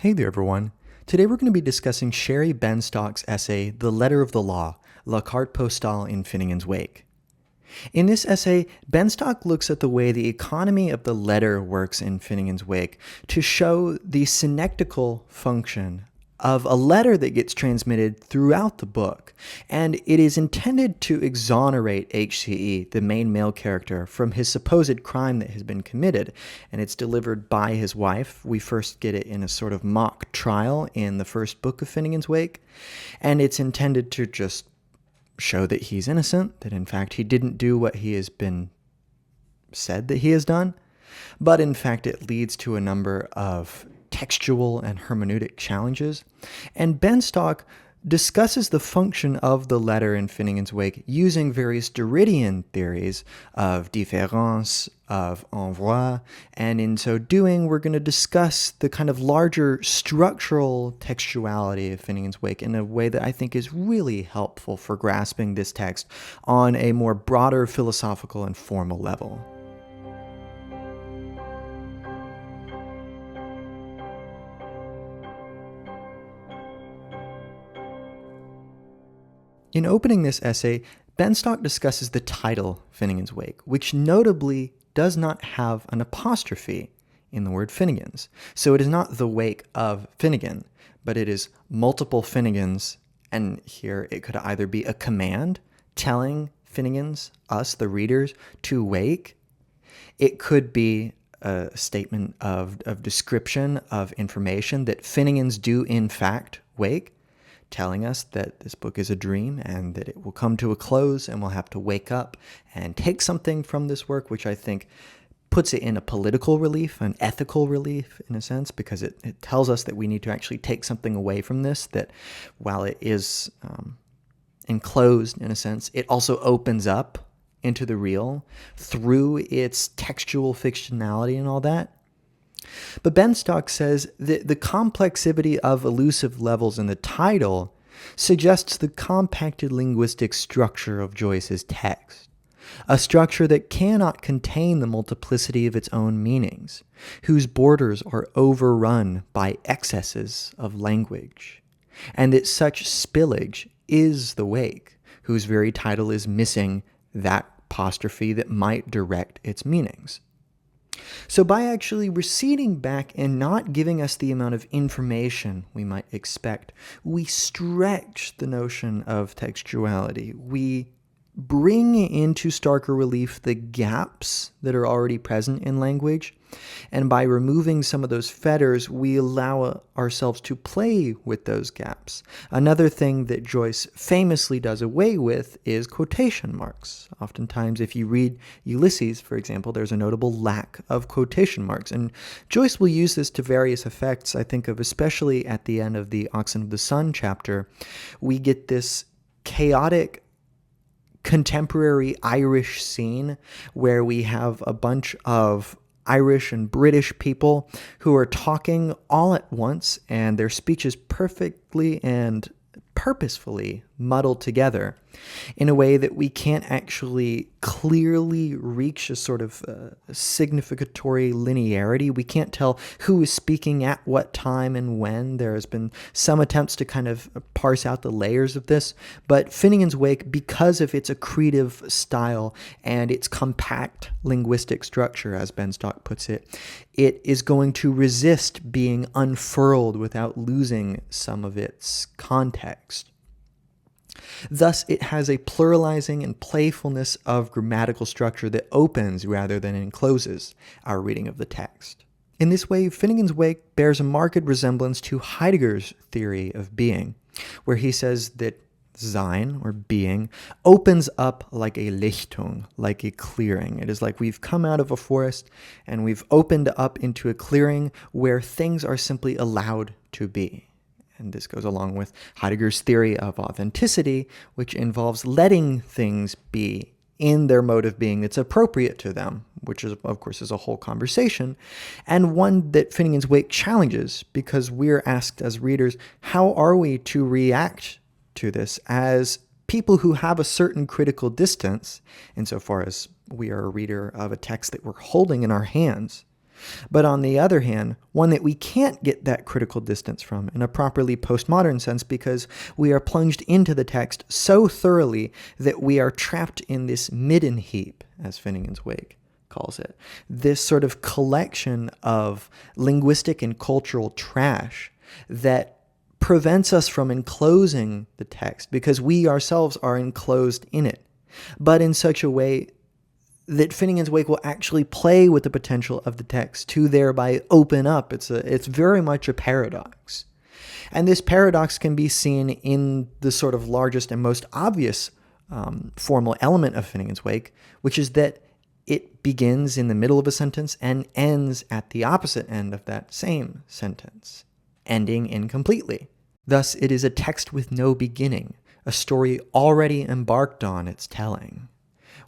Hey there, everyone. Today we're going to be discussing Shari Benstock's essay, The Letter of the Law, La Carte Postale in Finnegans Wake. In this essay, Benstock looks at the way the economy of the letter works in Finnegans Wake to show the synectical function of a letter that gets transmitted throughout the book, and it is intended to exonerate HCE, the main male character, from his supposed crime that has been committed, and it's delivered by his wife. We first get it in a sort of mock trial in the first book of Finnegans Wake, and it's intended to just show that he's innocent, that in fact he didn't do what he has been said that he has done, but in fact it leads to a number of textual and hermeneutic challenges. And Benstock discusses the function of the letter in Finnegans Wake using various Derridean theories of deferral, of envoi, and in so doing, we're going to discuss the kind of larger structural textuality of Finnegans Wake in a way that I think is really helpful for grasping this text on a more broader philosophical and formal level. In opening this essay, Benstock discusses the title Finnegans Wake, which notably does not have an apostrophe in the word Finnegans. So it is not the wake of Finnegan, but it is multiple Finnegans, and here it could either be a command telling Finnegans, us, the readers, to wake. It could be a statement of description, of information that Finnegans do in fact wake, telling us that this book is a dream and that it will come to a close and we'll have to wake up and take something from this work, which I think puts it in a political relief, an ethical relief in a sense, because it tells us that we need to actually take something away from this, that while it is enclosed in a sense, it also opens up into the real through its textual fictionality and all that. But Benstock says that the complexity of elusive levels in the title suggests the compacted linguistic structure of Joyce's text, a structure that cannot contain the multiplicity of its own meanings, whose borders are overrun by excesses of language, and that such spillage is the wake, whose very title is missing that apostrophe that might direct its meanings. So by actually receding back and not giving us the amount of information we might expect, we stretch the notion of textuality. We bring into starker relief the gaps that are already present in language, and by removing some of those fetters, we allow ourselves to play with those gaps. Another thing that Joyce famously does away with is quotation marks. Oftentimes, if you read Ulysses, for example, there's a notable lack of quotation marks, and Joyce will use this to various effects. I think of especially at the end of the Oxen of the Sun chapter, we get this chaotic contemporary Irish scene where we have a bunch of Irish and British people who are talking all at once, and their speech is perfectly and purposefully muddled together in a way that we can't actually clearly reach a sort of significatory linearity. We can't tell who is speaking at what time and when. There has been some attempts to kind of parse out the layers of this, but Finnegans Wake, because of its accretive style and its compact linguistic structure, as Benstock puts it, it is going to resist being unfurled without losing some of its context. Thus, it has a pluralizing and playfulness of grammatical structure that opens rather than encloses our reading of the text. In this way, Finnegans Wake bears a marked resemblance to Heidegger's theory of being, where he says that Sein, or being, opens up like a Lichtung, like a clearing. It is like we've come out of a forest and we've opened up into a clearing where things are simply allowed to be. And this goes along with Heidegger's theory of authenticity, which involves letting things be in their mode of being that's appropriate to them, which is, of course, is a whole conversation, and one that Finnegans Wake challenges, because we're asked as readers, how are we to react to this as people who have a certain critical distance, insofar as we are a reader of a text that we're holding in our hands, But on the other hand, one that we can't get that critical distance from in a properly postmodern sense because we are plunged into the text so thoroughly that we are trapped in this midden heap, as Finnegans Wake calls it. This sort of collection of linguistic and cultural trash that prevents us from enclosing the text because we ourselves are enclosed in it, but in such a way that Finnegans Wake will actually play with the potential of the text to thereby open up. It's very much a paradox. And this paradox can be seen in the sort of largest and most obvious formal element of Finnegans Wake, which is that it begins in the middle of a sentence and ends at the opposite end of that same sentence, ending incompletely. Thus, it is a text with no beginning, a story already embarked on its telling.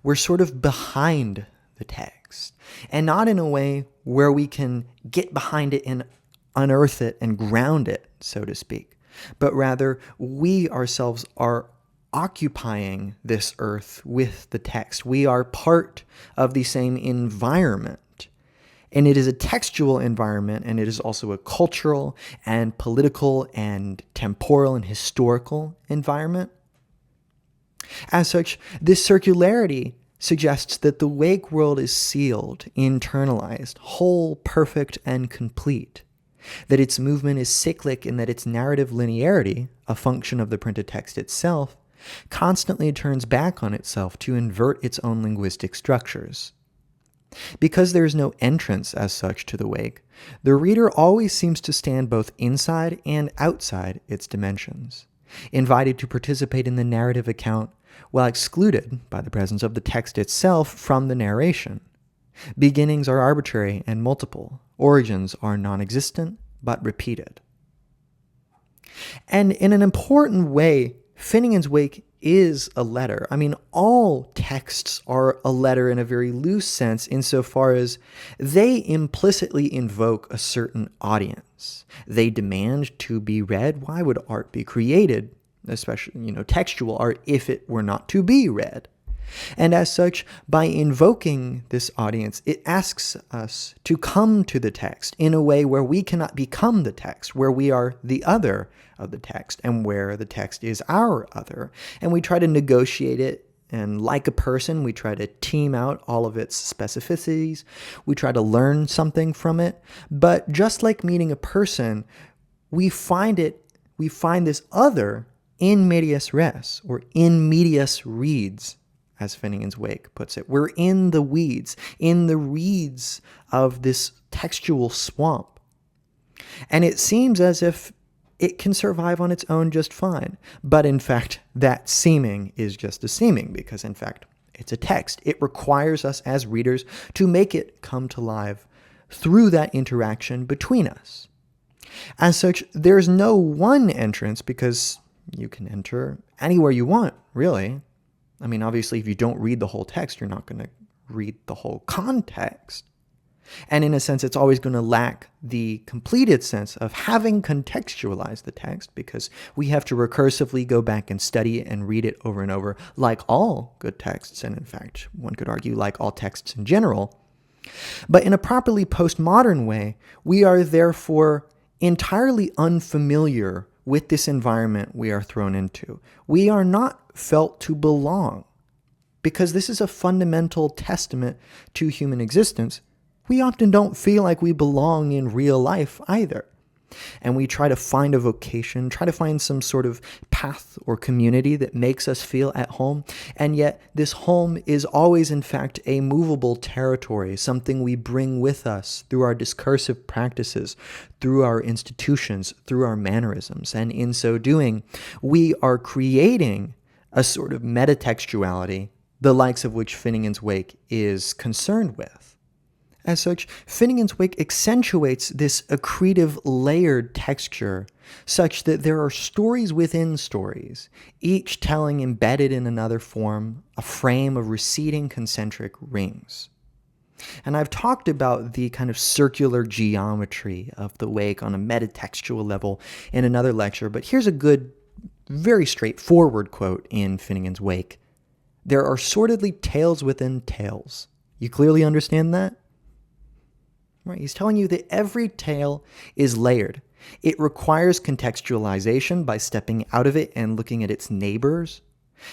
We're sort of behind the text, and not in a way where we can get behind it and unearth it and ground it, so to speak, but rather we ourselves are occupying this earth with the text. We are part of the same environment, and it is a textual environment, and it is also a cultural and political and temporal and historical environment. As such, this circularity suggests that the Wake world is sealed, internalized, whole, perfect, and complete, that its movement is cyclic and that its narrative linearity, a function of the printed text itself, constantly turns back on itself to invert its own linguistic structures. Because there is no entrance as such to the Wake, the reader always seems to stand both inside and outside its dimensions, invited to participate in the narrative account while excluded by the presence of the text itself from the narration. Beginnings are arbitrary and multiple. Origins are non-existent but repeated. And in an important way, Finnegans Wake is a letter. I mean, all texts are a letter in a very loose sense insofar as they implicitly invoke a certain audience. They demand to be read. Why would art be created, especially, textual art, if it were not to be read? And as such, by invoking this audience, it asks us to come to the text in a way where we cannot become the text, where we are the other of the text, and where the text is our other. And we try to negotiate it, and like a person, we try to team out all of its specificities. We try to learn something from it. But just like meeting a person, we find this other in medias res, or in medias reads, as Finnegans Wake puts it. We're in the weeds, in the reeds of this textual swamp. And it seems as if it can survive on its own just fine. But in fact, that seeming is just a seeming, because in fact, it's a text. It requires us as readers to make it come to life through that interaction between us. As such, there's no one entrance, because you can enter anywhere you want, really. I mean, obviously, if you don't read the whole text, you're not going to read the whole context. And in a sense, it's always going to lack the completed sense of having contextualized the text, because we have to recursively go back and study it and read it over and over, like all good texts, and in fact, one could argue like all texts in general. But in a properly postmodern way, we are therefore entirely unfamiliar with this environment we are thrown into. We are not felt to belong, because this is a fundamental testament to human existence. We often don't feel like we belong in real life either. And we try to find a vocation, try to find some sort of path or community that makes us feel at home. And yet this home is always, in fact, a movable territory, something we bring with us through our discursive practices, through our institutions, through our mannerisms. And in so doing, we are creating a sort of meta-textuality, the likes of which Finnegans Wake is concerned with. As such, Finnegans Wake accentuates this accretive, layered texture such that there are stories within stories, each telling embedded in another form, a frame of receding concentric rings. And I've talked about the kind of circular geometry of the Wake on a meta-textual level in another lecture, but here's a good, very straightforward quote in Finnegans Wake. There are sordidly tales within tales. You clearly understand that? Right? He's telling you that every tale is layered. It requires contextualization by stepping out of it and looking at its neighbors.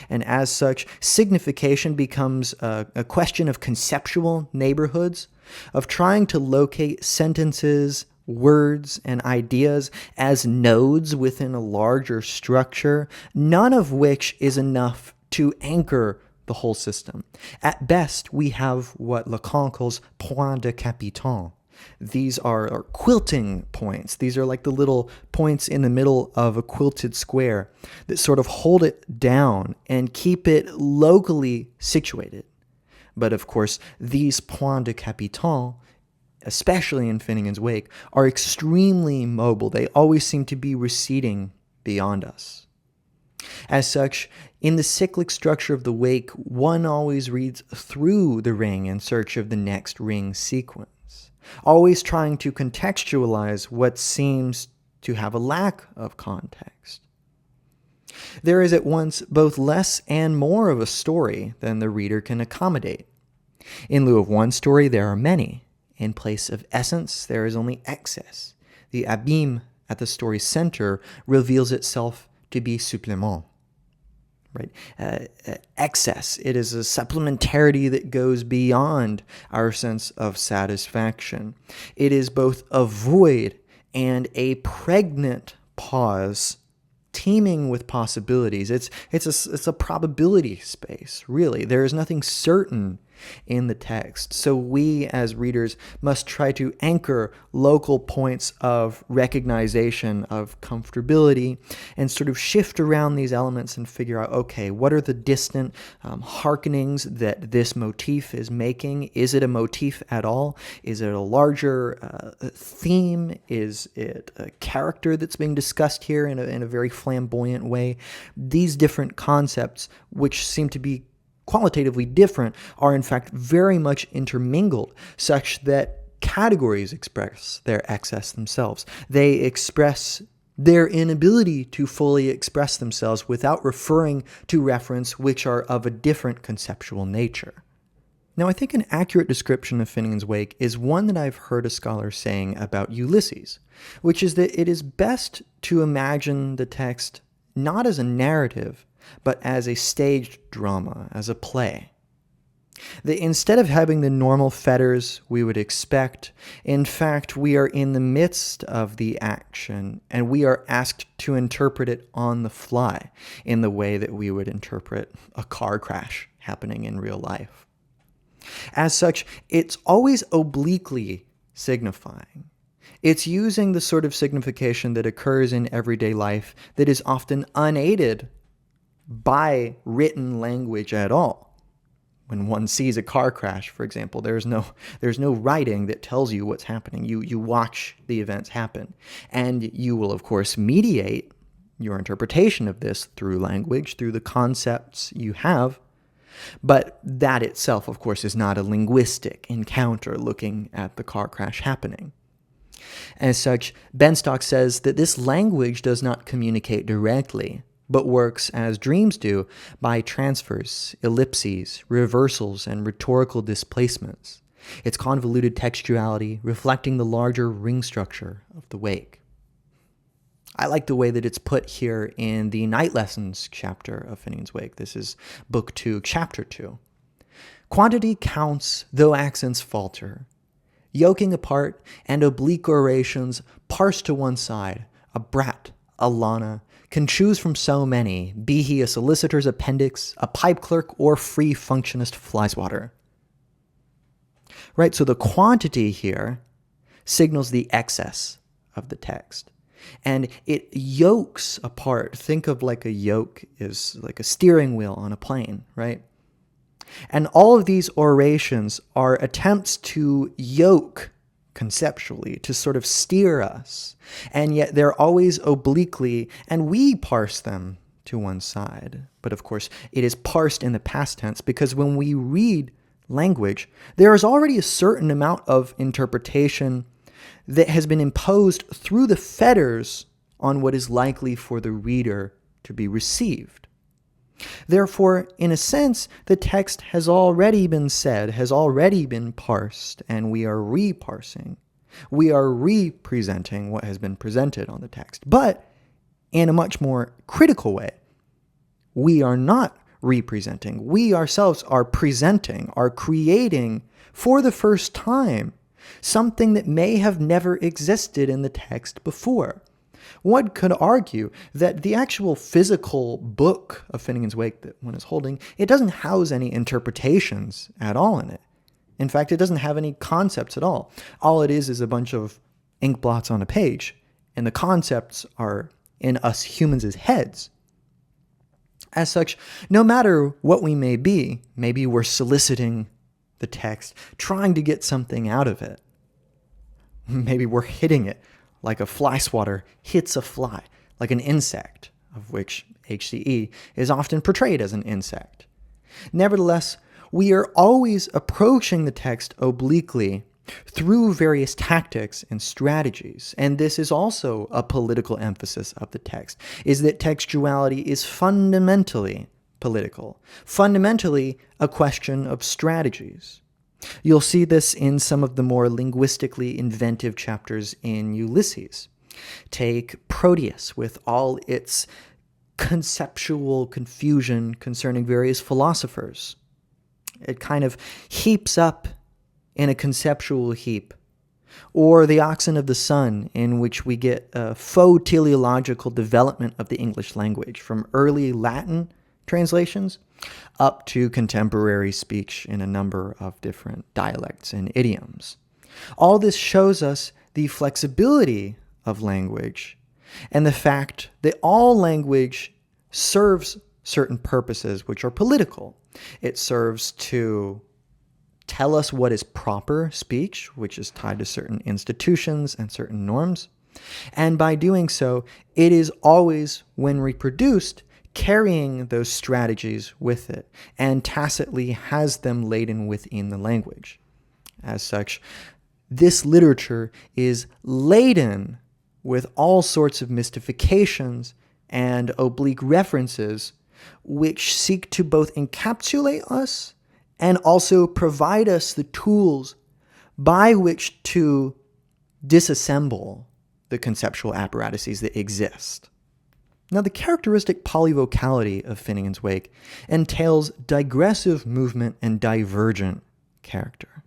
And as such, signification becomes a question of conceptual neighborhoods, of trying to locate sentences, words, and ideas as nodes within a larger structure, none of which is enough to anchor the whole system. At best, we have what Lacan calls point de capitans. These are quilting points. These are like the little points in the middle of a quilted square that sort of hold it down and keep it locally situated. But of course, these points de capitans, especially in Finnegans Wake, are extremely mobile. They always seem to be receding beyond us. As such, in the cyclic structure of the wake, one always reads through the ring in search of the next ring sequence, always trying to contextualize what seems to have a lack of context. There is at once both less and more of a story than the reader can accommodate. In lieu of one story, there are many. In place of essence, there is only excess. The abîme at the story's center reveals itself to be supplément. Right? Excess. It is a supplementarity that goes beyond our sense of satisfaction. It is both a void and a pregnant pause, teeming with possibilities. It's a probability space, really. There is nothing certain in the text. So we as readers must try to anchor local points of recognition, of comfortability, and sort of shift around these elements and figure out, okay, what are the distant hearkenings that this motif is making? Is it a motif at all? Is it a larger theme? Is it a character that's being discussed here in a very flamboyant way? These different concepts, which seem to be qualitatively different, are in fact very much intermingled, such that categories express their excess themselves. They express their inability to fully express themselves without referring to reference which are of a different conceptual nature. Now, I think an accurate description of Finnegans Wake is one that I've heard a scholar saying about Ulysses, which is that it is best to imagine the text not as a narrative, but as a staged drama, as a play. That instead of having the normal fetters we would expect, in fact, we are in the midst of the action, and we are asked to interpret it on the fly in the way that we would interpret a car crash happening in real life. As such, it's always obliquely signifying. It's using the sort of signification that occurs in everyday life that is often unaided by written language at all. When one sees a car crash, for example, there's no writing that tells you what's happening. You watch the events happen, and you will, of course, mediate your interpretation of this through language, through the concepts you have. But that itself, of course, is not a linguistic encounter looking at the car crash happening. As such, Benstock says that this language does not communicate directly, but works as dreams do by transfers, ellipses, reversals, and rhetorical displacements. Its convoluted textuality reflecting the larger ring structure of the wake. I like the way that it's put here in the Night Lessons chapter of Finnegans Wake. This is Book 2, Chapter 2. Quantity counts, though accents falter. Yoking apart and oblique orations parsed to one side, a brat, a Lana, can choose from so many, be he a solicitor's appendix, a pipe clerk, or free functionist flyswatter. Right, so the quantity here signals the excess of the text. And it yokes apart. Think of like a yoke is like a steering wheel on a plane, right? And all of these orations are attempts to yoke conceptually, to sort of steer us. And yet they're always obliquely, and we parse them to one side. But of course, it is parsed in the past tense because when we read language, there is already a certain amount of interpretation that has been imposed through the fetters on what is likely for the reader to be received. Therefore, in a sense, the text has already been said, has already been parsed, and we are reparsing. We are representing what has been presented on the text, but in a much more critical way. We are not representing. We ourselves are presenting, are creating for the first time something that may have never existed in the text before. One could argue that the actual physical book of Finnegans Wake that one is holding, it doesn't house any interpretations at all in it. In fact, it doesn't have any concepts at all. All it is a bunch of ink blots on a page, and the concepts are in us humans' heads. As such, no matter what we may be, maybe we're soliciting the text, trying to get something out of it. Maybe we're hitting it like a fly swatter hits a fly, like an insect, of which HCE is often portrayed as an insect. Nevertheless, we are always approaching the text obliquely through various tactics and strategies, and this is also a political emphasis of the text, is that textuality is fundamentally political, fundamentally a question of strategies. You'll see this in some of the more linguistically inventive chapters in Ulysses. Take Proteus with all its conceptual confusion concerning various philosophers. It kind of heaps up in a conceptual heap. Or The Oxen of the Sun, in which we get a faux teleological development of the English language from early Latin translations up to contemporary speech in a number of different dialects and idioms. All this shows us the flexibility of language and the fact that all language serves certain purposes which are political. It serves to tell us what is proper speech, which is tied to certain institutions and certain norms. And by doing so, it is always, when reproduced, carrying those strategies with it and tacitly has them laden within the language. As such, this literature is laden with all sorts of mystifications and oblique references which seek to both encapsulate us and also provide us the tools by which to disassemble the conceptual apparatuses that exist. Now, the characteristic polyvocality of Finnegans Wake entails digressive movement and divergent character.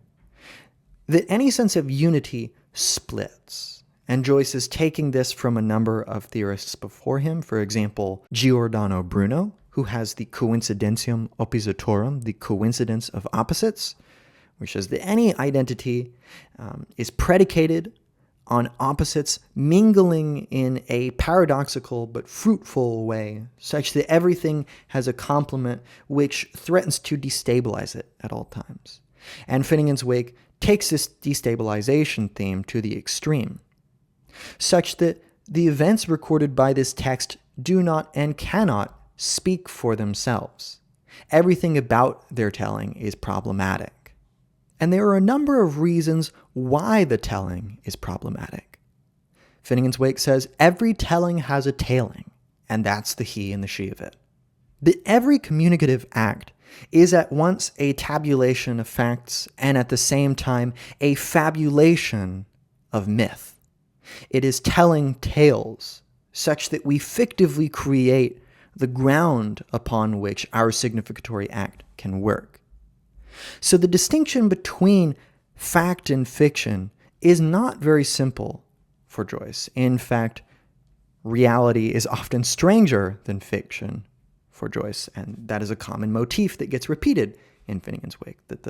That any sense of unity splits, and Joyce is taking this from a number of theorists before him, for example, Giordano Bruno, who has the coincidentium oppositorum, the coincidence of opposites, which says that any identity is predicated on opposites mingling in a paradoxical but fruitful way, such that everything has a complement which threatens to destabilize it at all times. And Finnegans Wake takes this destabilization theme to the extreme, such that the events recorded by this text do not and cannot speak for themselves. Everything about their telling is problematic. And there are a number of reasons why the telling is problematic. Finnegans Wake says every telling has a tailing, and that's the he and the she of it. That every communicative act is at once a tabulation of facts and at the same time a fabulation of myth. It is telling tales such that we fictively create the ground upon which our significatory act can work. So the distinction between fact and fiction is not very simple for Joyce. In fact, reality is often stranger than fiction for Joyce, and that is a common motif that gets repeated in Finnegans Wake, that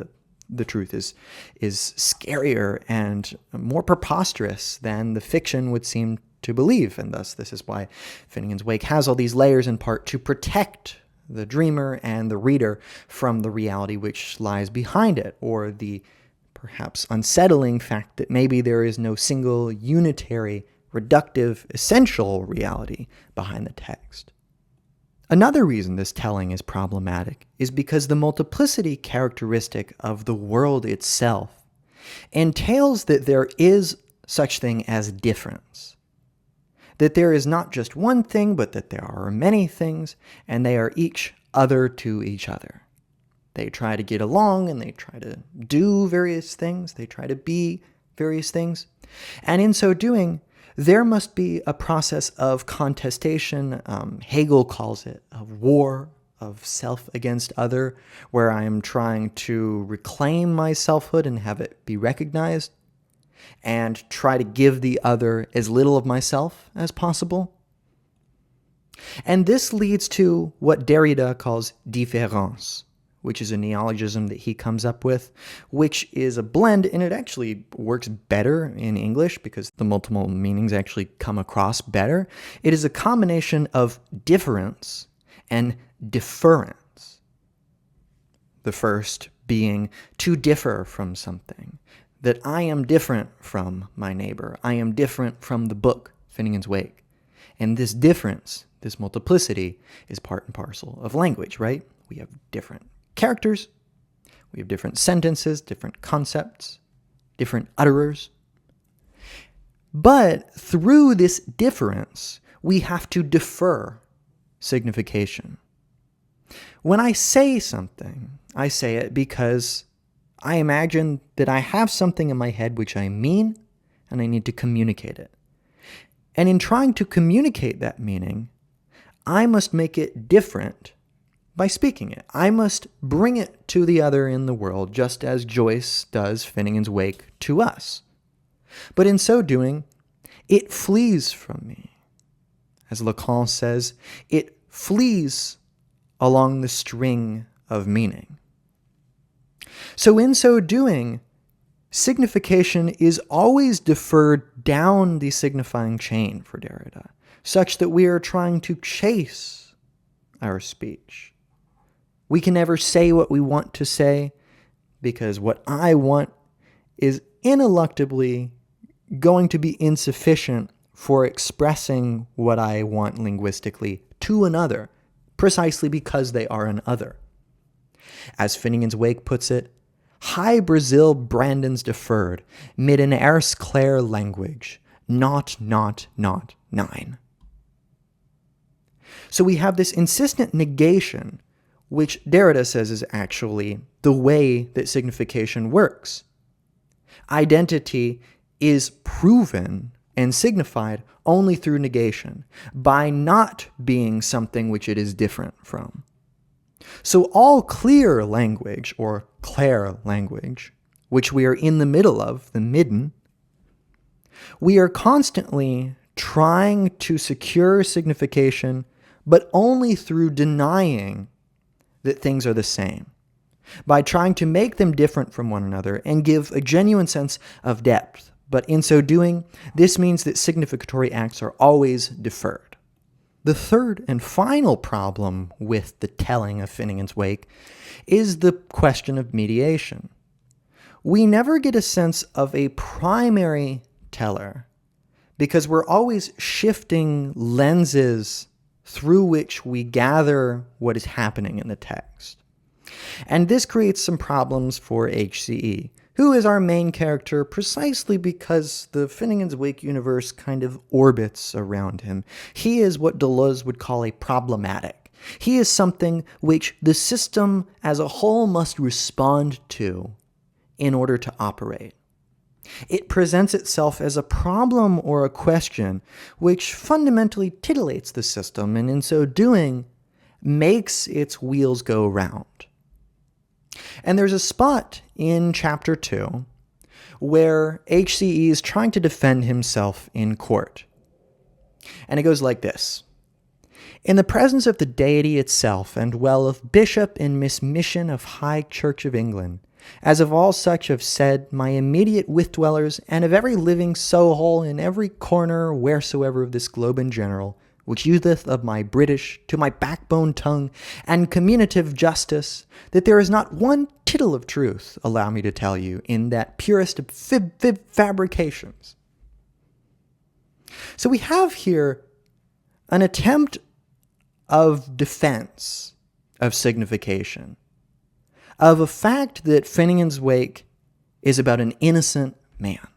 the truth is scarier and more preposterous than the fiction would seem to believe, and thus this is why Finnegans Wake has all these layers in part to protect the dreamer and the reader from the reality which lies behind it, or the perhaps unsettling fact that maybe there is no single unitary, reductive, essential reality behind the text. Another reason this telling is problematic is because the multiplicity characteristic of the world itself entails that there is such thing as difference. That there is not just one thing, but that there are many things, and they are each other to each other. They try to get along and they try to do various things. They try to be various things. And in so doing, there must be a process of contestation. Hegel calls it a war of self against other, where I am trying to reclaim my selfhood and have it be recognized, and try to give the other as little of myself as possible. And this leads to what Derrida calls différance, which is a neologism that he comes up with, which is a blend, and it actually works better in English because the multiple meanings actually come across better. It is a combination of difference and deference. The first being to differ from something, that I am different from my neighbor. I am different from the book, Finnegans Wake. And this difference, this multiplicity, is part and parcel of language, right? We have different characters, we have different sentences, different concepts, different utterers. But through this difference, we have to defer signification. When I say something, I say it because I imagine that I have something in my head which I mean, and I need to communicate it. And in trying to communicate that meaning, I must make it different by speaking it. I must bring it to the other in the world, just as Joyce does Finnegans Wake to us. But in so doing, it flees from me. As Lacan says, it flees along the string of meaning. So in so doing, signification is always deferred down the signifying chain for Derrida, such that we are trying to chase our speech. We can never say what we want to say, because what I want is ineluctably going to be insufficient for expressing what I want linguistically to another, precisely because they are an other. As Finnegans Wake puts it, High Brazil Brandon's deferred, mid an erse clare language, not nine. So we have this insistent negation, which Derrida says is actually the way that signification works. Identity is proven and signified only through negation, by not being something which it is different from. So all clear language, or clair language, which we are in the middle of, the midden, we are constantly trying to secure signification, but only through denying that things are the same, by trying to make them different from one another and give a genuine sense of depth. But in so doing, this means that significatory acts are always deferred. The third and final problem with the telling of Finnegans Wake is the question of mediation. We never get a sense of a primary teller because we're always shifting lenses through which we gather what is happening in the text. And this creates some problems for HCE, who is our main character precisely because the Finnegans Wake universe kind of orbits around him. He is what Deleuze would call a problematic. He is something which the system as a whole must respond to in order to operate. It presents itself as a problem or a question which fundamentally titillates the system, and in so doing, makes its wheels go round. And there's a spot in chapter 2 where HCE is trying to defend himself in court. And it goes like this. In the presence of the deity itself, and well of bishop and mission of High Church of England, as of all such have said, my immediate with-dwellers, and of every living soul in every corner wheresoever of this globe in general, which useth of my British to my backbone tongue and communitive justice, that there is not one tittle of truth, allow me to tell you, in that purest of fabrications. So we have here an attempt of defense of signification, of a fact that Finnegans Wake is about an innocent man,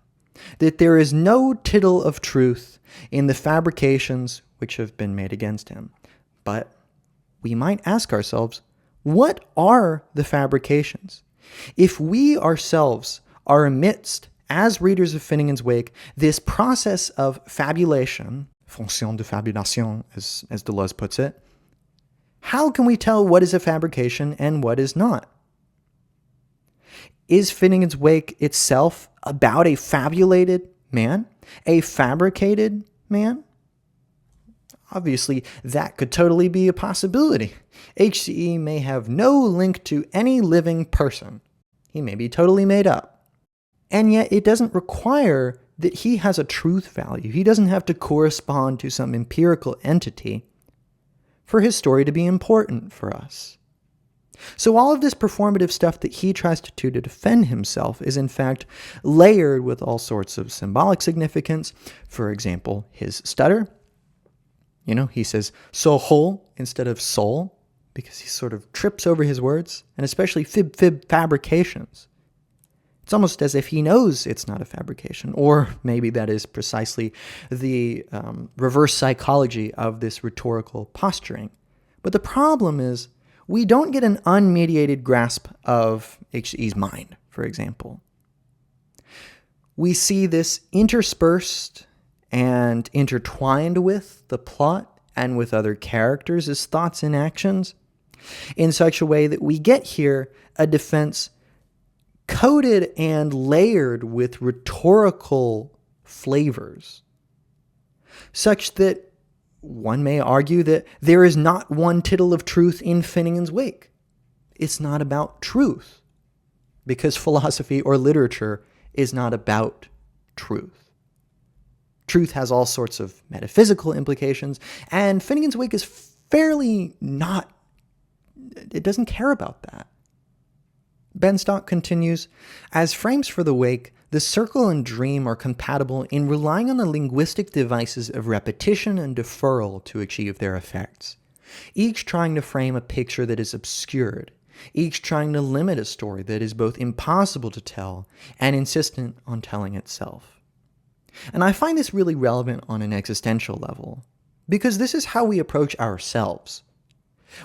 that there is no tittle of truth in the fabrications which have been made against him. But we might ask ourselves, what are the fabrications? If we ourselves are amidst, as readers of Finnegans Wake, this process of fabulation, fonction de fabulation, as Deleuze puts it, how can we tell what is a fabrication and what is not? Is Finnegans Wake itself about a fabulated man? A fabricated man? Obviously, that could totally be a possibility. HCE may have no link to any living person. He may be totally made up. And yet it doesn't require that he has a truth value. He doesn't have to correspond to some empirical entity for his story to be important for us. So all of this performative stuff that he tries to do to defend himself is in fact layered with all sorts of symbolic significance. For example, his stutter. He says soul instead of soul because he sort of trips over his words, and especially fib fabrications. It's almost as if he knows it's not a fabrication, or maybe that is precisely the reverse psychology of this rhetorical posturing. But the problem is, we don't get an unmediated grasp of HCE's mind, for example. We see this interspersed and intertwined with the plot and with other characters as thoughts and actions in such a way that we get here a defense coated and layered with rhetorical flavors, such that one may argue that there is not one tittle of truth in Finnegans Wake. It's not about truth, because philosophy or literature is not about truth. Truth has all sorts of metaphysical implications, and Finnegans Wake is fairly not, it doesn't care about that. Benstock continues, as frames for the Wake, the circle and dream are compatible in relying on the linguistic devices of repetition and deferral to achieve their effects, each trying to frame a picture that is obscured, each trying to limit a story that is both impossible to tell and insistent on telling itself. And I find this really relevant on an existential level, because this is how we approach ourselves.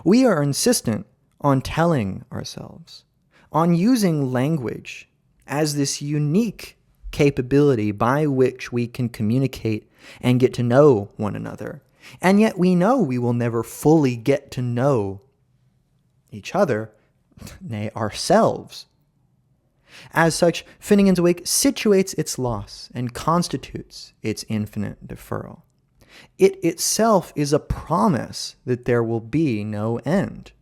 We are insistent on telling ourselves, on using language as this unique capability by which we can communicate and get to know one another. And yet we know we will never fully get to know each other, nay, ourselves. As such, Finnegans Wake situates its loss and constitutes its infinite deferral. It itself is a promise that there will be no end.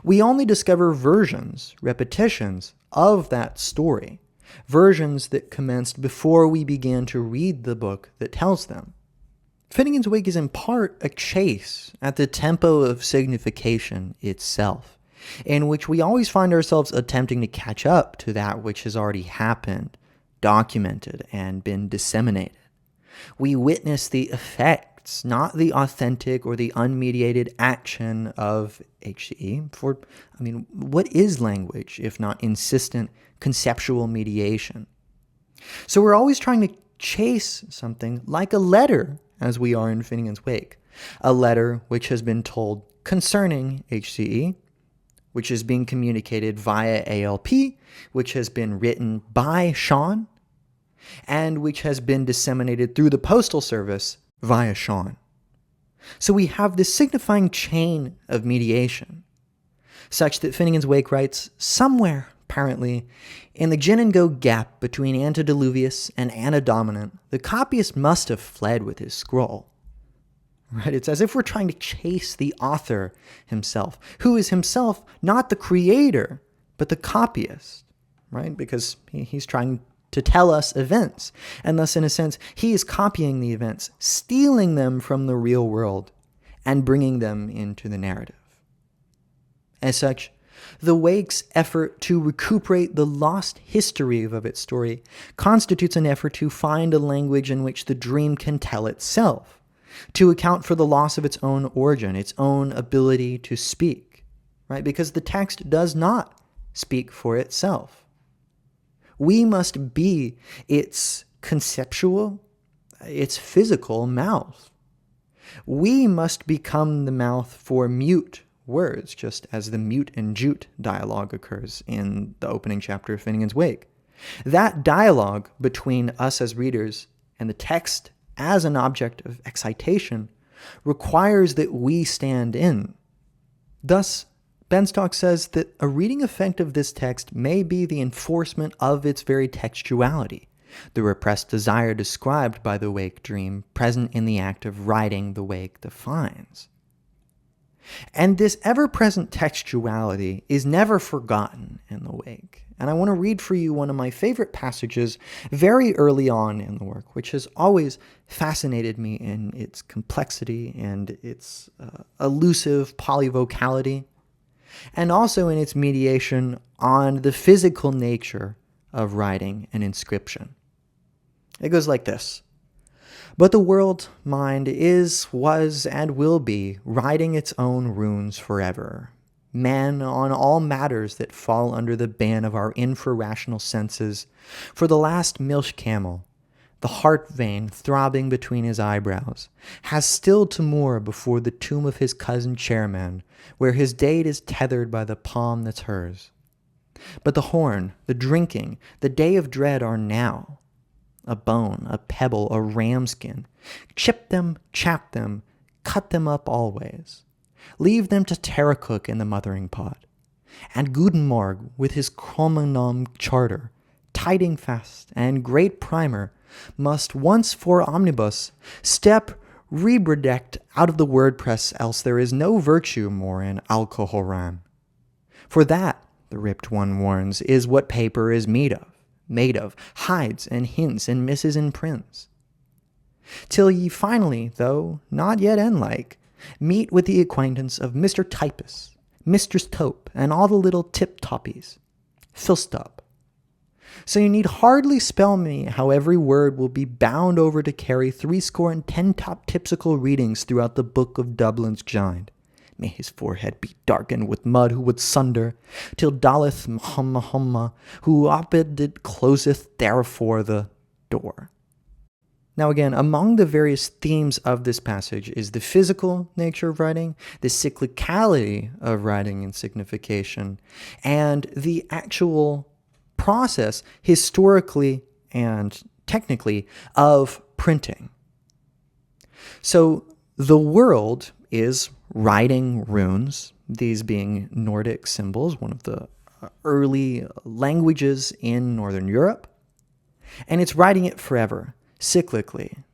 We only discover versions, repetitions of that story, versions that commenced before we began to read the book that tells them. Finnegans Wake is in part a chase at the tempo of signification itself, in which we always find ourselves attempting to catch up to that which has already happened, documented, and been disseminated. We witness the effects, not the authentic or the unmediated action of HCE. What is language if not insistent conceptual mediation? So we're always trying to chase something like a letter, as we are in Finnegans Wake. A letter which has been told concerning HCE, which is being communicated via ALP, which has been written by Sean, and which has been disseminated through the Postal Service via Sean. So we have this signifying chain of mediation, such that Finnegans Wake writes, somewhere, apparently, in the gin and go gap between antediluvius and antedominant, the copyist must have fled with his scroll. Right? It's as if we're trying to chase the author himself, who is himself not the creator, but the copyist, right? Because he's trying to tell us events. And thus, in a sense, he is copying the events, stealing them from the real world, and bringing them into the narrative. As such, the Wake's effort to recuperate the lost history of its story constitutes an effort to find a language in which the dream can tell itself, to account for the loss of its own origin, its own ability to speak, right? Because the text does not speak for itself. We must be its conceptual, its physical mouth. We must become the mouth for mute words, just as the mute and jute dialogue occurs in the opening chapter of Finnegans Wake. That dialogue between us as readers and the text as an object of excitation requires that we stand in. Thus, Benstock says that a reading effect of this text may be the enforcement of its very textuality, the repressed desire described by the Wake dream, present in the act of writing the Wake defines. And this ever-present textuality is never forgotten in the Wake. And I want to read for you one of my favorite passages very early on in the work, which has always fascinated me in its complexity and its elusive polyvocality, and also in its mediation on the physical nature of writing and inscription. It goes like this. But the world mind is, was, and will be, writing its own runes forever. Man on all matters that fall under the ban of our infrarational senses, for the last milch camel, the heart vein throbbing between his eyebrows, has still to moor before the tomb of his cousin chairman, where his date is tethered by the palm that's hers. But the horn, the drinking, the day of dread are now. A bone, a pebble, a ramskin. Chip them, chap them, cut them up always. Leave them to Terracook in the mothering pot. And Gutenberg, with his chromonom charter, tiding fast, and great primer, must once for omnibus step rebredect out of the WordPress, else there is no virtue more in alcohoran. For that, the ripped one warns, is what paper is made of, hides and hints and misses in prints. Till ye finally, though not yet end-like, meet with the acquaintance of Mr. Typus, Mistress Tope, and all the little tip-toppies. Philstop. So you need hardly spell me how every word will be bound over to carry 70 top-tipsical readings throughout the book of Dublin's giant. May his forehead be darkened with mud who would sunder, till Daleth Mahumma, who oped it closeth therefore the door. Now again, among the various themes of this passage is the physical nature of writing, the cyclicality of writing and signification, and the actual process, historically and technically, of printing. So the world is writing runes, these being Nordic symbols, one of the early languages in Northern Europe, and it's writing it forever, cyclically.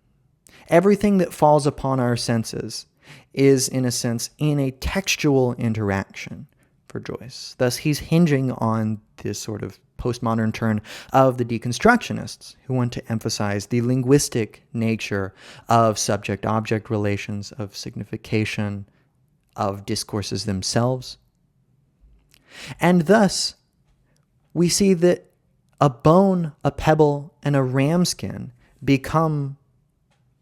Everything that falls upon our senses is, in a sense, in a textual interaction for Joyce. Thus, he's hinging on this sort of postmodern turn of the deconstructionists, who want to emphasize the linguistic nature of subject-object relations, of signification, of discourses themselves. And thus, we see that a bone, a pebble, and a ramskin become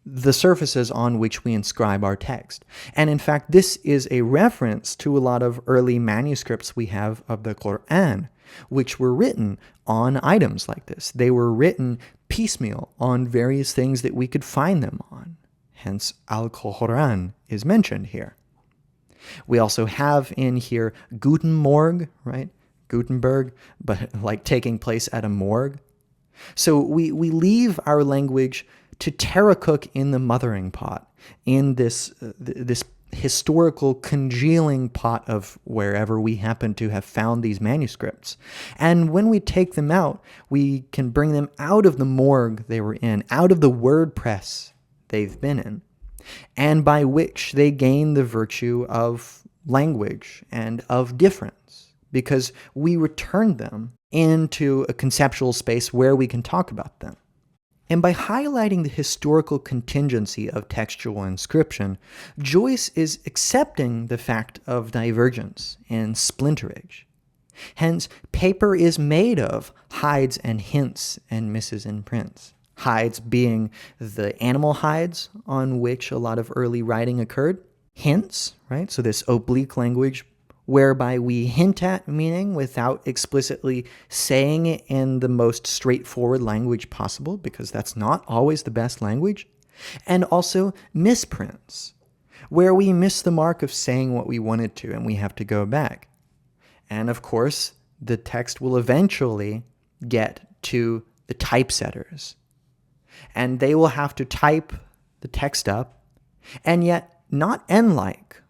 the surfaces on which we inscribe our text. And in fact, this is a reference to a lot of early manuscripts we have of the Quran, which were written on items like this. They were written piecemeal on various things that we could find them on. Hence, Al-Quran is mentioned here. We also have in here Guten Morg, right? Gutenberg, but like taking place at a morgue. So we leave our language to Terracook in the mothering pot, in this historical congealing pot of wherever we happen to have found these manuscripts. And when we take them out, we can bring them out of the morgue they were in, out of the WordPress they've been in, and by which they gain the virtue of language and of difference, because we return them into a conceptual space where we can talk about them. And by highlighting the historical contingency of textual inscription, Joyce is accepting the fact of divergence and splinterage. Hence, paper is made of hides and hints and misses in prints. Hides being the animal hides on which a lot of early writing occurred. Hints, right? So this oblique language whereby we hint at meaning without explicitly saying it in the most straightforward language possible, because that's not always the best language. And also misprints, where we miss the mark of saying what we wanted to and we have to go back. And of course, the text will eventually get to the typesetters. And they will have to type the text up, and yet not end like.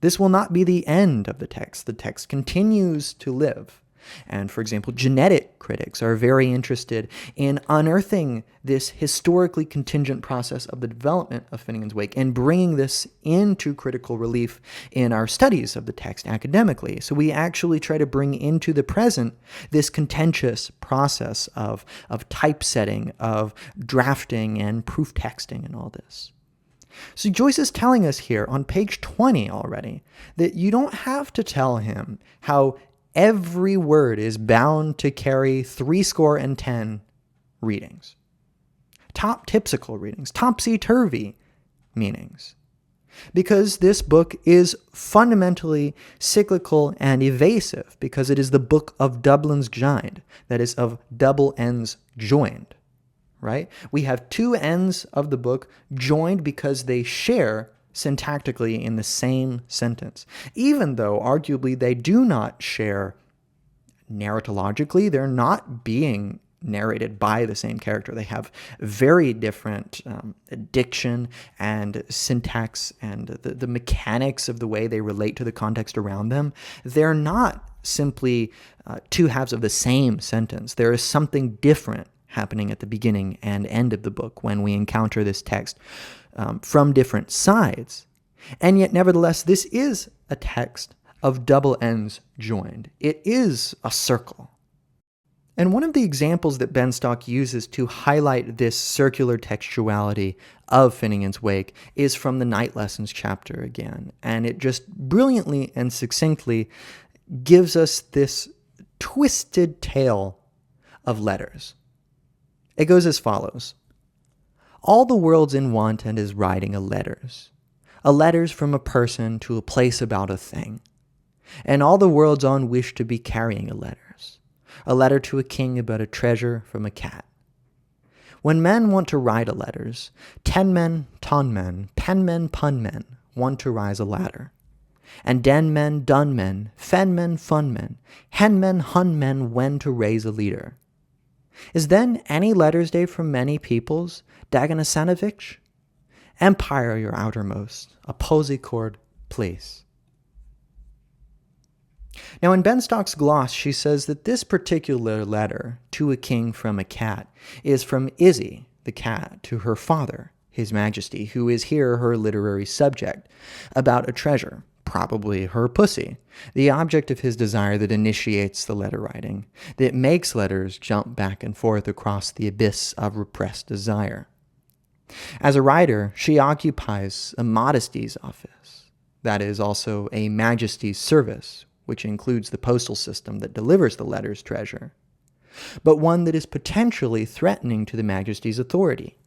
This will not be the end of the text. The text continues to live. And for example, genetic critics are very interested in unearthing this historically contingent process of the development of Finnegans Wake and bringing this into critical relief in our studies of the text academically. So we actually try to bring into the present this contentious process of typesetting, of drafting and proof texting and all this. So Joyce is telling us here on page 20 already that you don't have to tell him how every word is bound to carry 70 readings. Top-tipsical readings, topsy-turvy meanings. Because this book is fundamentally cyclical and evasive, because it is the book of doublings joined, that is, of double ends joined, right? We have two ends of the book joined because they share syntactically in the same sentence, even though arguably they do not share narratologically. They're not being narrated by the same character. They have very different diction and syntax and the mechanics of the way they relate to the context around them. They're not simply two halves of the same sentence. There is something different happening at the beginning and end of the book when we encounter this text from different sides. And yet, nevertheless, this is a text of double ends joined. It is a circle. And one of the examples that Benstock uses to highlight this circular textuality of Finnegans Wake is from the Night Lessons chapter again. And it just brilliantly and succinctly gives us this twisted tale of letters. It goes as follows. All the world's in want and is writing a letters from a person to a place about a thing. And all the world's on wish to be carrying a letter to a king about a treasure from a cat. When men want to write a letters, 10 men, ton men, pen men, pun men, want to rise a ladder. And den men, dun men, fen men, fun men, hen men, hun men, when to raise a leader. Is then any letters day from many peoples, Daganasanovich? Empire your outermost, a posy chord, please. Now in Benstock's gloss, she says that this particular letter to a king from a cat is from Izzy, the cat, to her father, His Majesty, who is here her literary subject, about a treasure, probably her pussy, the object of his desire that initiates the letter writing, that makes letters jump back and forth across the abyss of repressed desire. As a writer, she occupies a modesty's office, that is also a majesty's service, which includes the postal system that delivers the letter's treasure, but one that is potentially threatening to the majesty's authority.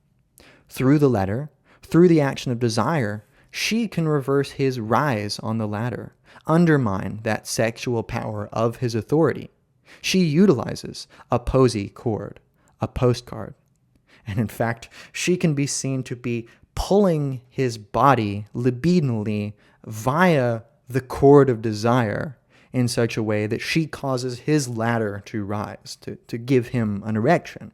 Through the letter, through the action of desire, she can reverse his rise on the ladder, undermine that sexual power of his authority. She utilizes a posy chord, a postcard. And in fact, she can be seen to be pulling his body libidinally via the cord of desire in such a way that she causes his ladder to rise, to give him an erection.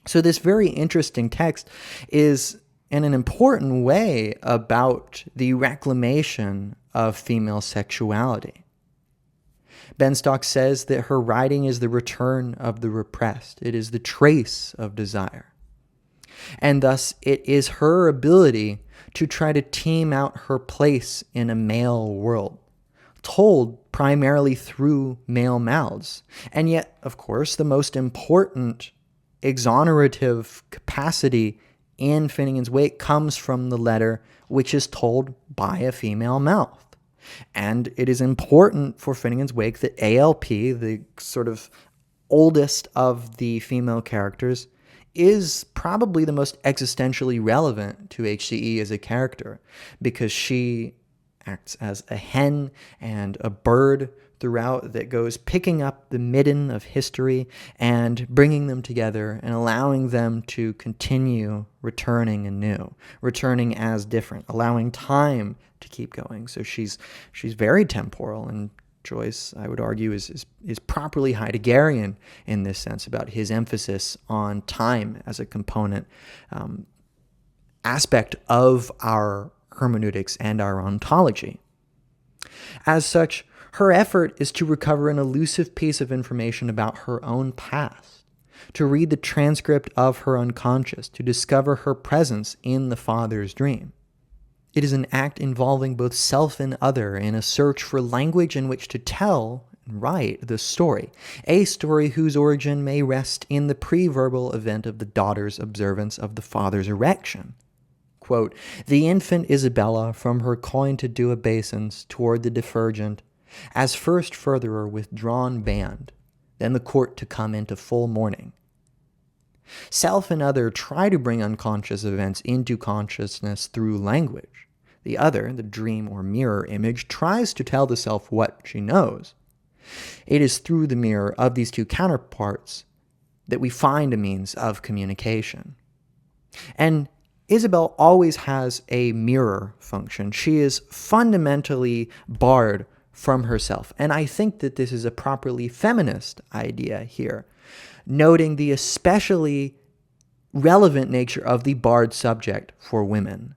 So this very interesting text is in an important way about the reclamation of female sexuality. Benstock says that her writing is the return of the repressed. It is the trace of desire. And thus it is her ability to try to team out her place in a male world, told primarily through male mouths. And yet, of course, the most important exonerative capacity in Finnegans Wake comes from the letter which is told by a female mouth. And it is important for Finnegans Wake that ALP, the sort of oldest of the female characters, is probably the most existentially relevant to HCE as a character, because she acts as a hen and a bird throughout that goes picking up the midden of history and bringing them together and allowing them to continue returning anew, returning as different, allowing time to keep going. So she's very temporal, and Joyce, I would argue, is properly Heideggerian in this sense about his emphasis on time as a component aspect of our hermeneutics and our ontology. As such, her effort is to recover an elusive piece of information about her own past, to read the transcript of her unconscious, to discover her presence in the father's dream. It is an act involving both self and other in a search for language in which to tell and write the story, a story whose origin may rest in the pre-verbal event of the daughter's observance of the father's erection. Quote, "The infant Isabella from her coin-to-do obeisance toward the defergent, as first furtherer with drawn band, then the court to come into full mourning." Self and other try to bring unconscious events into consciousness through language. The other, the dream or mirror image, tries to tell the self what she knows. It is through the mirror of these two counterparts that we find a means of communication. And Isabel always has a mirror function. She is fundamentally barred from herself. And I think that this is a properly feminist idea here, noting the especially relevant nature of the barred subject for women,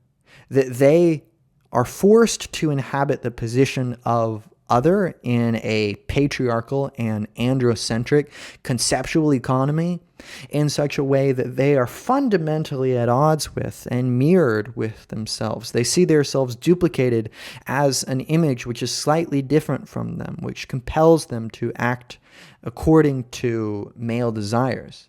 that they are forced to inhabit the position of other in a patriarchal and androcentric conceptual economy in such a way that they are fundamentally at odds with and mirrored with themselves. They see themselves duplicated as an image which is slightly different from them, which compels them to act according to male desires.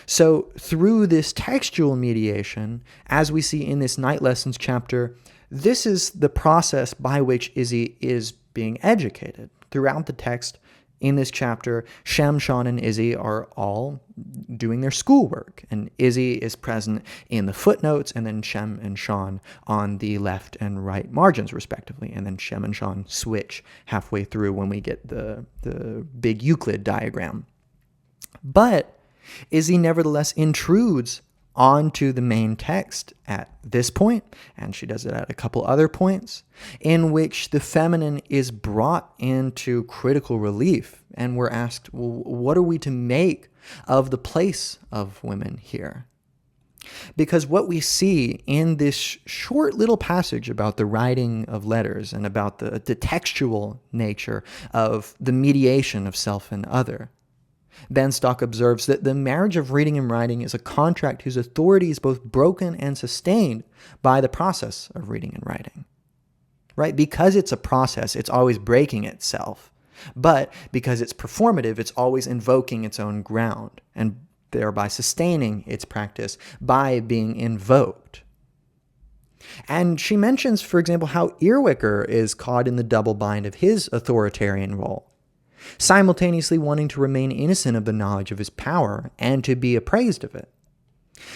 So through this textual mediation, as we see in this Night Lessons chapter, this is the process by which Izzy is being educated. Throughout the text in this chapter, Shem, Sean, and Izzy are all doing their schoolwork, and Izzy is present in the footnotes, and then Shem and Sean on the left and right margins, respectively, and then Shem and Sean switch halfway through when we get the big Euclid diagram. But Izzy nevertheless intrudes onto the main text at this point, and she does it at a couple other points, in which the feminine is brought into critical relief, and we're asked, well, what are we to make of the place of women here? Because what we see in this short little passage about the writing of letters and about the textual nature of the mediation of self and other, Benstock observes that the marriage of reading and writing is a contract whose authority is both broken and sustained by the process of reading and writing. Right? Because it's a process, it's always breaking itself. But because it's performative, it's always invoking its own ground, and thereby sustaining its practice by being invoked. And she mentions, for example, how Earwicker is caught in the double bind of his authoritarian role, simultaneously wanting to remain innocent of the knowledge of his power and to be appraised of it.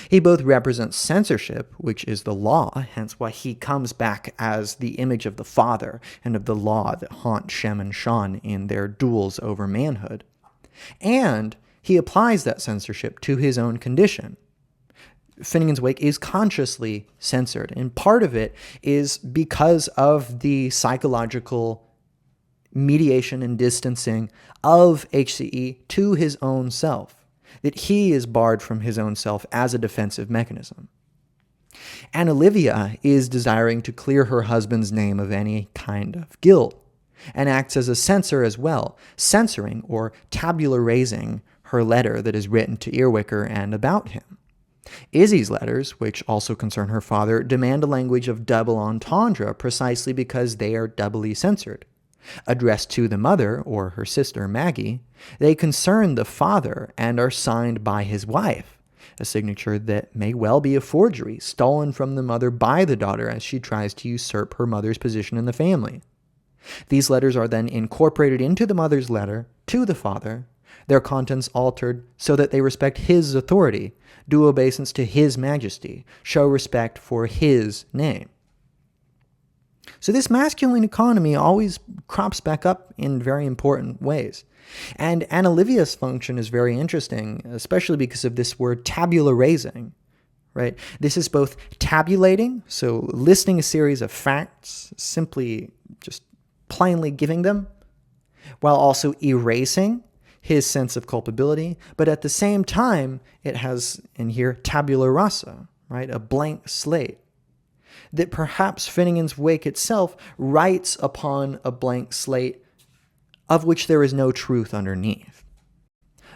He both represents censorship, which is the law, hence why he comes back as the image of the father and of the law that haunt Shem and Sean in their duels over manhood, and he applies that censorship to his own condition. Finnegans Wake is consciously censored, and part of it is because of the psychological mediation and distancing of HCE to his own self, that he is barred from his own self as a defensive mechanism. And Olivia is desiring to clear her husband's name of any kind of guilt, and acts as a censor as well, censoring or tabula rasing her letter that is written to Earwicker and about him. Izzy's letters, which also concern her father, demand a language of double entendre precisely because they are doubly censored. Addressed to the mother, or her sister Maggie, they concern the father and are signed by his wife, a signature that may well be a forgery, stolen from the mother by the daughter as she tries to usurp her mother's position in the family. These letters are then incorporated into the mother's letter to the father, their contents altered so that they respect his authority, do obeisance to his majesty, show respect for his name. So this masculine economy always crops back up in very important ways. And Anna Livia's function is very interesting, especially because of this word tabula rasing, right? This is both tabulating, so listing a series of facts, simply just plainly giving them, while also erasing his sense of culpability. But at the same time, it has in here tabula rasa, right? A blank slate. That perhaps Finnegans Wake itself writes upon a blank slate of which there is no truth underneath.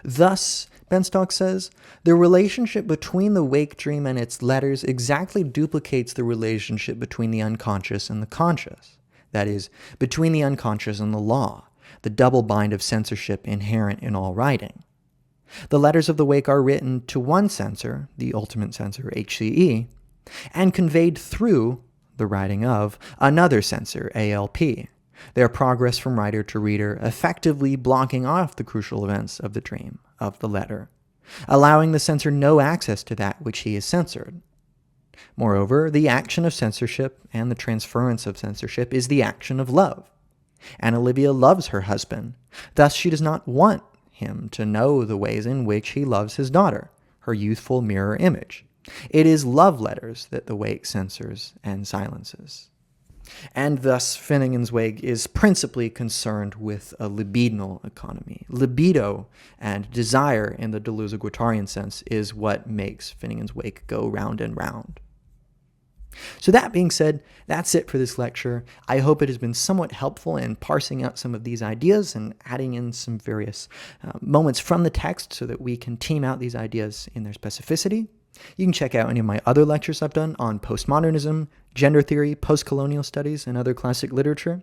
Thus, Benstock says, the relationship between the wake dream and its letters exactly duplicates the relationship between the unconscious and the conscious. That is, between the unconscious and the law, the double bind of censorship inherent in all writing. The letters of the wake are written to one censor, the ultimate censor, HCE, and conveyed through the writing of another censor, ALP, their progress from writer to reader, effectively blocking off the crucial events of the dream, of the letter, allowing the censor no access to that which he has censored. Moreover, the action of censorship and the transference of censorship is the action of love. Anna Livia loves her husband, thus she does not want him to know the ways in which he loves his daughter, her youthful mirror image. It is love letters that the wake censors and silences. And thus, Finnegans Wake is principally concerned with a libidinal economy. Libido and desire in the Deleuze-Guattarian sense is what makes Finnegans Wake go round and round. So that being said, that's it for this lecture. I hope it has been somewhat helpful in parsing out some of these ideas and adding in some various moments from the text so that we can team out these ideas in their specificity. You can check out any of my other lectures I've done on postmodernism, gender theory, post-colonial studies, and other classic literature.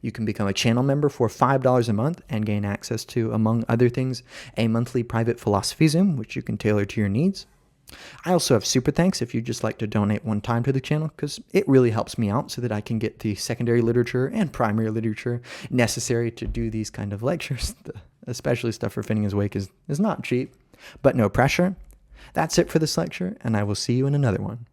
You can become a channel member for $5 a month and gain access to, among other things, a monthly private philosophy Zoom, which you can tailor to your needs. I also have super thanks if you'd just like to donate one time to the channel, because it really helps me out so that I can get the secondary literature and primary literature necessary to do these kind of lectures. Especially stuff for Finnegans Wake is not cheap, but no pressure. That's it for this lecture, and I will see you in another one.